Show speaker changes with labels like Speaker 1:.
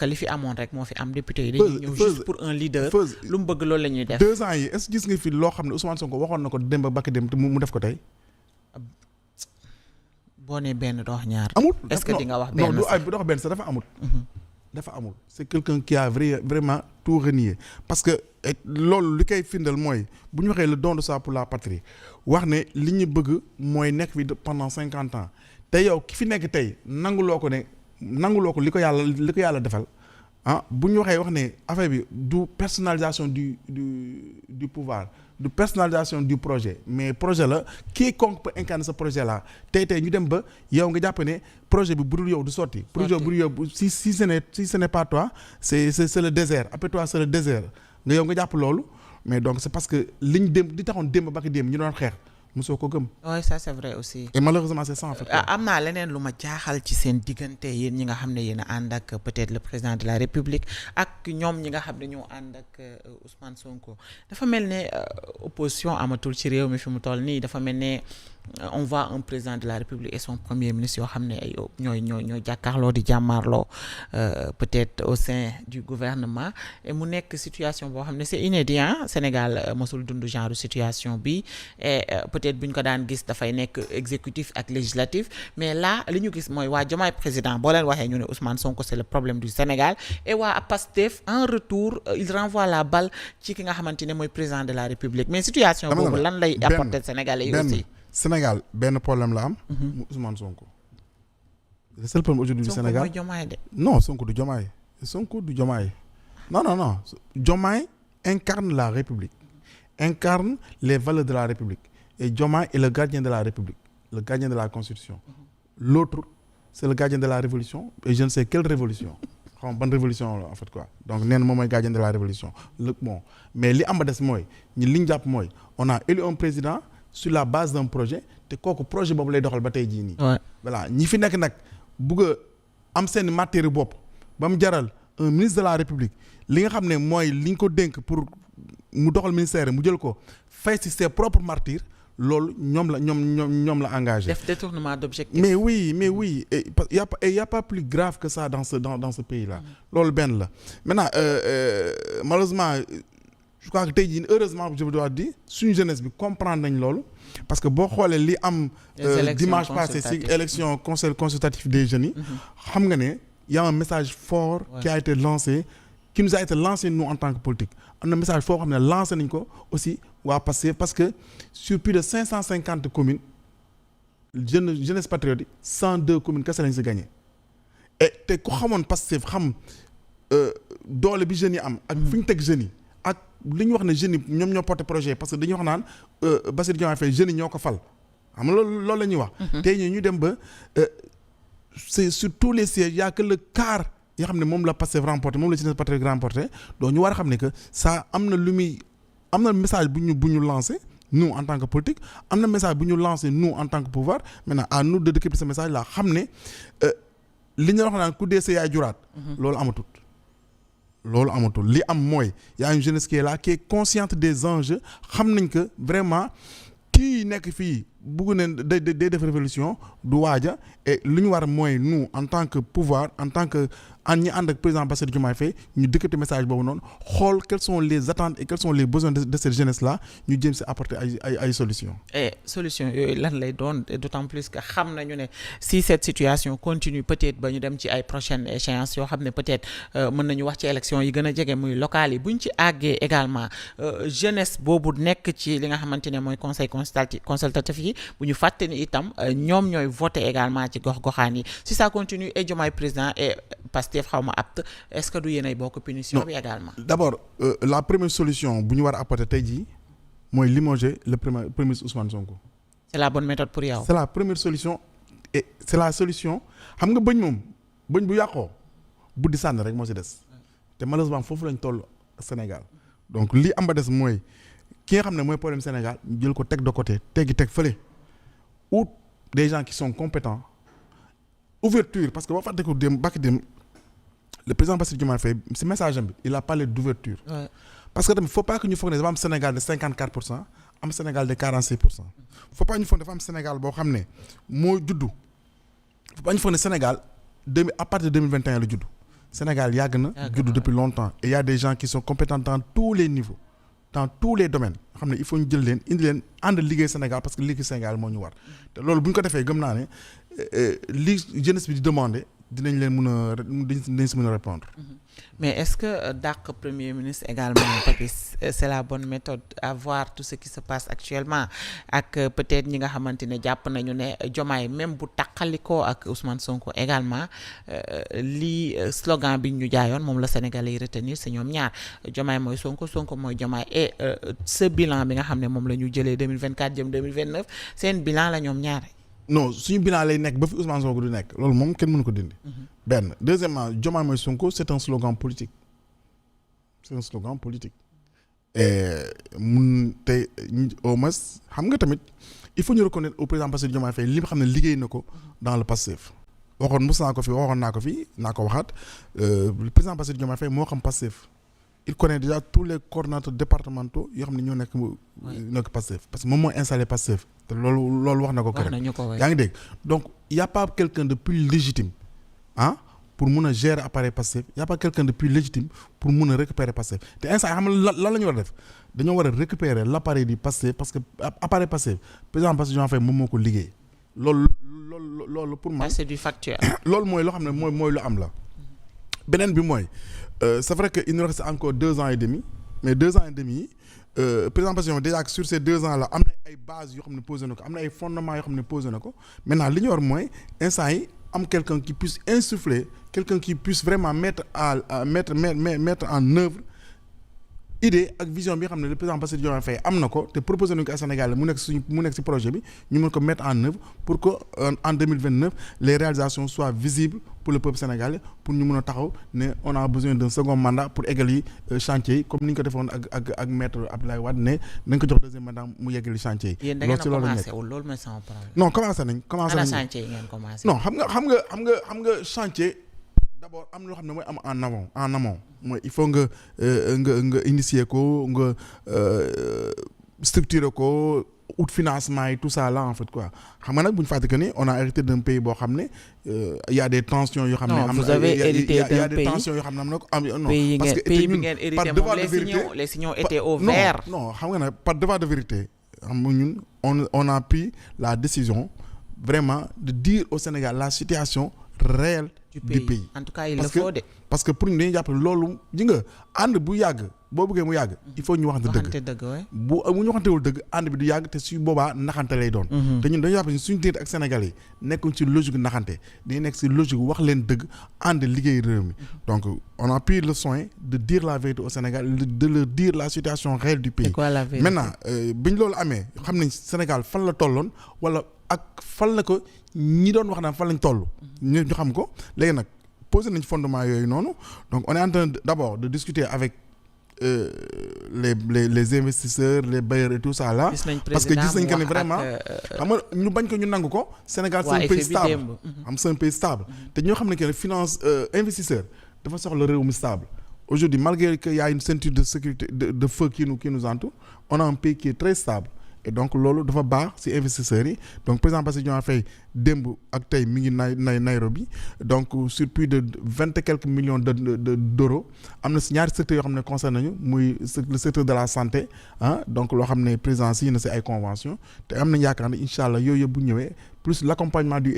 Speaker 1: que li fi amoon rek moo fi am député yi dañuy ñëw juste pour un leader lu mu bëgg loolu la ñuy def
Speaker 2: 2 ans yi est-ce que gis nga fi loo xam ne Ousmane Sonko waxoon na ko démb bakki démb te mu def ko tey
Speaker 1: boo nee benn doo wax ñaar
Speaker 2: amul
Speaker 1: est-ce que di nga wax benn
Speaker 2: non du wax benn sax dafa amul dafa amul c'est quelqu'un qui a vraiment tout renié parce que loolu li koy firndeel mooy bu ñu waxee le don de soi pour la patrie wax ne li ñu bëgg mooy nekk fi pendant 50 ans te yow ki fi nekk tey nanguloo ko li ko yàlla defal ah bu ñu waxee wax ne affaire bi du personnalisation du pouvoir du personnalisation du projet mais projet la quiconque peut incarner ce projet là tey ñu dem ba yow nga jàpp ne projet bi budul yow du sotti. projet bi budul yow si ce n'est pas toi c'est le désert après toi c'est le désert nga yow nga jàpp loolu mais donc c'est parce que liñ dem di taxoon démb ba ki démb ñu doon xeex mosoo ko gëm.
Speaker 1: oui ça c'est vrai aussi.
Speaker 2: et malheureusement c'est ça en fait.
Speaker 1: am naa leneen lu ma jaaxal ci seen diggante yéen ñi nga xam ne yéen a ànd ak peut-être le président de la République ak ñoom ñi nga xam ne ñoo ànd ak Ousmane Sonko dafa mel ne opposition amatul ci réew mi fi mu toll nii dafa mel ne on voit un président de la République et son premier ministre yoo xam ne ay ñooy jàkkaarloo di jàmmaarloo peut-être au sein du gouvernement et mu nekk situation boo xam ne c'est inédit Sénégal mosul dund genre situation bi et peut-être bu ñu ko daan gis dafay nekk exécutif ak législatif mais là li ñu gis mooy waa Diomaye président boo leen waxee ñu ne Ousmane Sonko c'est le problème du Sénégal et waa Pastef en retour il renvoie la balle ci ki nga xamante ne mooy président de la République mais situation boobu lan lay apporter Sénégalais yi aussi.
Speaker 2: Sénégal benn problème la am. mu Ousmane Sonko. le seul problème aujourd'hui du Sénégal
Speaker 1: Sonko mooy Diomaye de.
Speaker 2: non Sonko du Diomaye. non. Diomaye incarne la République. Incarne les valeurs de la République. Et Diomaye est le gardien de la République. Le gardien de la Constitution. L'autre, c'est le gardien de la Révolution. Et je ne sais quelle révolution. Bonne révolution en fait quoi. Donc nee na moom mooy gardien de la Révolution. Bon mais li am ba des mooy li ñu jàpp mooy on a élu un président. sur la base d'un projet te kooku projet boobu lay doxal ba tey jii nii. voilà ñi fi nekk nag bugg a am seen matière bopp ba mu jaral un ministre de la République li nga xam ne mooy li ñu ko dénk pour mu doxal ministère mu jël ko fay ci ses propres martyrs loolu ñoom la engagé.
Speaker 1: def détournement d'objectif.
Speaker 2: mais oui et y a pas plus grave que ça dans ce pays là. loolu benn la maintenant malheureusement. je crois que tey jii heureusement je dois dire suñu jeunesse bi comprendre nañ loolu parce que boo xoolee li am dimanche passé ci élection conseil consultatif des jeunes yi xam nga ne y a un message fort qui a été lancé qui nous a été lancé nous en tant que politique am na message fort xam ne lancé nañ ko aussi waa Pastef parce que sur plus de 550 communes jeunesse patriotique 102 communes kese lañ si gagné et te ku xamoon Pastef xam doole bi jeunes yi am ak fu ñu teg jeunes yi ak li ñu wax ne jeunes yi ñoom ñoo porté projet parce que dañuy wax naan Bassirou Diomaye Faye jeunes yi ñoo ko fal xam nga loolu la ñuy wax. tey ñu dem ba c'est sur tous les sièges y a que le quart yoo xam ne moom la Pastef remporté moom la jeunesse patriotique remporté donc ñu war a xam ne que ça am na message bu ñu lancé nous en tant que politique am na message bu ñu lancé nous en tant que pouvoir maintenant à nous de décrypter ce message là xam ne li ñu wax naan ku dee sa yaay juraat. loolu amatul li am mooy y a une jeunesse qui est là qui est consciente des enjeux xam nañ que vraiment kii nekk fii bugg ne day def révolution du waaja et lu ñu war mooy nous en tant que pouvoir en tant que ñi ànd ak président Bassirou Diomaye Faye ñu décrypter message boobu noonu xool quelles sont les attentes et quels sont les besoins de cette jeunesse là ñu jéem si apporter ay solutions.
Speaker 1: et solution yooyu lan lay doon d'autant plus que xam nañu ne si cette situation continue peut-être ba ñu dem ci ay prochaines échéances yoo xam ne peut-être mën nañu wax ci élections yi gën a jege muy locales yi bu ñu ci àggee également jeunesse boobu nekk ci li nga xamante ne mooy conseil consultatif yi bu ñu fàtte ni itam ñoom ñooy voter également ci gox-goxaan yi si ça continue et Diomaye président et Pastef xaw ma apte est-ce que du yéenay bokk punition bi également.
Speaker 2: D'abord la première solution bu ñu war a apporter tey jii mooy limoger le premier ministre Ousmane Sonko.
Speaker 1: c'est la bonne méthode pour yow.
Speaker 2: c'est la première solution et c'est la solution xam nga bëñ bu yàqoo buddi sànni rek moo ci des te malheureusement foofu lañ toll Sénégal donc li am ba des mooy ki nga xam ne mooy problème Sénégal ñu jël ko teg de côté teg fële ou des gens qui sont compétents ouverture parce que boo fàtte ko le président Bassirou Diomaye Faye si message am bi il a parlé d'ouverture. Ouais. Parce que tamit faut pas que ñu foog ne dafa am Sénégal de 54% am Sénégal de 46%. Faut pas ñu foog ne dafa am Sénégal boo xam ne moo juddu faut pas ñu foog ne Sénégal à partir de 2021 la juddu Sénégal yàgg na juddu depuis longtemps et il y a des gens qui sont compétents dans tous les niveaux dans tous les domaines xam ne il faut ñu jël leen indi leen ànd liggéey Sénégal parce que liggéey Sénégal moo ñu war te loolu bu ñu ko defee gëm naa ne li jeunesse bi di demander dinañ leen mën a dinañ si mën a répondre.
Speaker 1: Mais est-ce que dàq premier ministre également Papis c'est la bonne méthode à voir tout ce qui se passe actuellement ak peut-être ñi nga xamante ne jàpp nañu ne Diomaye même bu tàqalikoo ak Ousmane Sonko également lii slogan bi ñu jaayoon moom la Sénégalais yi retenir c'est ñoom ñaar Diomaye mooy Sonko Sonko mooy Diomaye et ce bilan bi nga xam ne moom la ñu jëlee 2024 jëm 2029 seen bilan la ñoom ñaar.
Speaker 2: Non suñu bilan lay nekk ba fi Ousmane Sonko du nekk loolu moom kenn mënu ko dindi. benn deuxièmement Diomaye mooy Sonko c'est un slogan politique c'est un slogan politique et mun tey au moins xam nga tamit il faut ñu reconnaître au président Bassirou Diomaye Faye li nga xam ne liggéey na ko dans le Pastef waxoon naa ko fi naa ko waxaat le président Bassirou Diomaye Faye moo xam Pastef il connaît déjà tous les coordonnateurs départementaux yoo xam ne ñoo nekk Pastef parce que moom moo installé Pastef te loolu wax na ko keroog yaa ngi dégg donc il y a pas quelqu'un de plus légitime pour mun a gérer appareil Pastef y a pas quelqu'un de plus légitime pour mun a récupérer Pastef te instant yi xam nga lan la ñu war a def dañoo war a récupérer l'appareil du Pastef parce que appareil Pastef président Bassirou Diomaye Faye moom moo ko liggéey loolu pour moi
Speaker 1: c'est du factuel.
Speaker 2: loolu mooy loo xam ne mooy lu am la beneen bi mooy c'est vrai que il nous reste encore 2 ans et demi mais 2 ans et demi yi président Bassirou déjà sur ces 2 ans là am na ay bases yoo xam ne posé na ko am na ay fondements yoo xam ne posé na ko maintenant li ñu war mooy instant yi am quelqu'un qui puisse insuffler quelqu'un qui puisse vraiment mettre en œuvre idée ak vision bi nga xam ne le président Bassirou Diomaye Faye am na ko te proposé nañu ko à Sénégal mu nekk ci projet bi ñu mën ko mettre en œuvre pour que en 2029 les réalisations soient visibles pour le peuple sénégalais pour ñu mën a taxaw ne on a besoin d'un second mandat pour eggali chantier yi comme ni ñu ko defoon ak maître Abdoulaye Wade ne nañ ko jox deuxième mandat mu yeggali chantier yi.
Speaker 1: yéen da ngeen a commencé wul loolu mooy sama problème.
Speaker 2: non commencé nañ
Speaker 1: chantier yi ngeen commencé.
Speaker 2: non xam nga chantier. D'abord am na loo xam ne mooy am en amont mooy il faut nga initier ko nga structurer ko out financement yi tout ça là en fait quoi xam nga nag bu ñu fàtte que ni on a hérité d'un pays boo xam ne y a des tensions yoo xam ne.
Speaker 1: non vous avez hérité d'un pays
Speaker 2: y a des tensions yoo xam ne am na ko am non.
Speaker 1: parce que pays bi ngeen hérité moom les signaux étaient au vert.
Speaker 2: non xam nga nag par devoir de vérité xam nga ñun on a pris la décision vraiment de dire au Sénégal la situation réelle du pays.
Speaker 1: En tout cas il le faut de.
Speaker 2: parce que pour ñu dañuy jàpp loolu ji nga ànd bu yàgg boo bëggee mu yàgg il faut ñu waxante dëgg bu ñu waxantewul dëgg ànd bi du yàgg te su boobaa naxante lay doon te ñun dañu jàpp ne suñu diggante ak Sénégal yi nekkuñ ci logique naxante dañuy nekk ci logique wax leen dëgg ànd liggéey réew mi donc on a pris le soin de dire la vérité au Sénégal de leur dire la situation réelle du pays.
Speaker 1: C'est quoi la vérité?
Speaker 2: Maintenant bi ñu loolu amee xam nañ Sénégal fan la tolloon wala ak fan la ko ñi doon wax naan fan lañ toll ñu xam ko léegi nag posé nañ fondement yooyu noonu donc on est en train d'abord de discuter avec les investisseurs les bailleurs et tout ça là parce que gis nañ que ne vraiment xam nga ñu bañ ko ñu nangu ko Sénégal c'est un pays stable c'est un pays stable te ñoo xam ne que finance investisseur dafa soxla réew mi stable aujourd'hui malgré que y a une ceinture de sécurité de feu qui nous entoure on a un pays qui est très stable et donc loolu dafa baax ci investisseurs yi donc président Bassirou Diomaye Faye démb ak tey mi ngi Nairobi donc sur plus de 20 et quelques millions d'euros am na ci ñaari secteurs yoo xam ne concerné nañu muy le secteur de la santé donc loo xam ne président signé na ci ay convention te am nañ yaakaar ne incha allah yooyu yëpp bu ñëwee plus l'accompagnement du